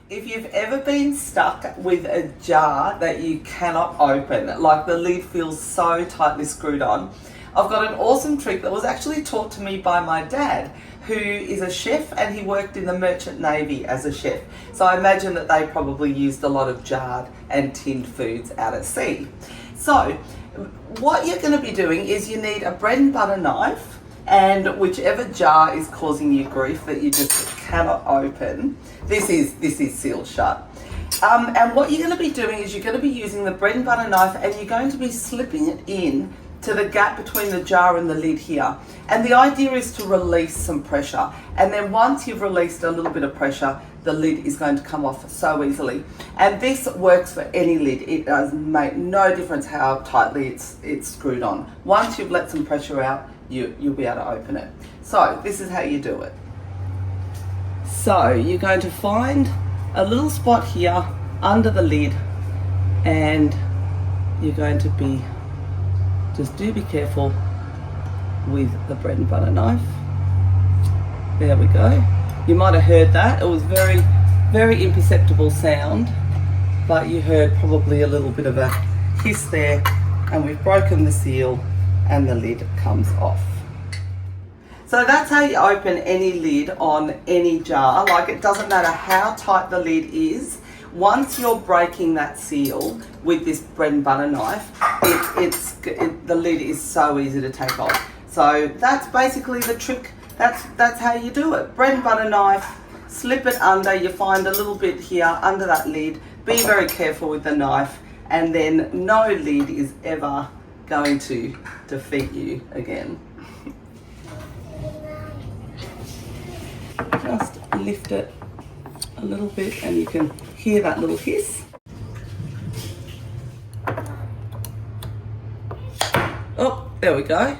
If you've ever been stuck with a jar that you cannot open, like the lid feels so tightly screwed on, I've got an awesome trick that was actually taught to me by my dad, who is a chef, and he worked in the Merchant Navy as a chef. So I imagine that they probably used a lot of jarred and tinned foods out at sea. So what you're going to be doing is you need a bread and butter knife, and whichever jar is causing you grief that you just cannot open, this is sealed shut. And what you're going to be doing is you're going to be using the bread and butter knife, and you're going to be slipping it in to the gap between the jar and the lid here. And the idea is to release some pressure. And then once you've released a little bit of pressure, the lid is going to come off so easily. And this works for any lid. It does make no difference how tightly it's screwed on. Once you've let some pressure out, you'll be able to open it. So this is how you do it. So you're going to find a little spot here under the lid, and you're going to be, just do be careful with the bread and butter knife. There we go. You might have heard that. It was very, very imperceptible sound, but you heard probably a little bit of a hiss there, and we've broken the seal and the lid comes off. So that's how you open any lid on any jar. Like, it doesn't matter how tight the lid is. Once you're breaking that seal with this bread and butter knife, the lid is so easy to take off. So that's basically the trick. That's how you do it. Bread and butter knife, slip it under. You find a little bit here under that lid. Be very careful with the knife, and then no lid is ever going to defeat you again. Just lift it a little bit, and you can hear that little hiss. Oh, there we go.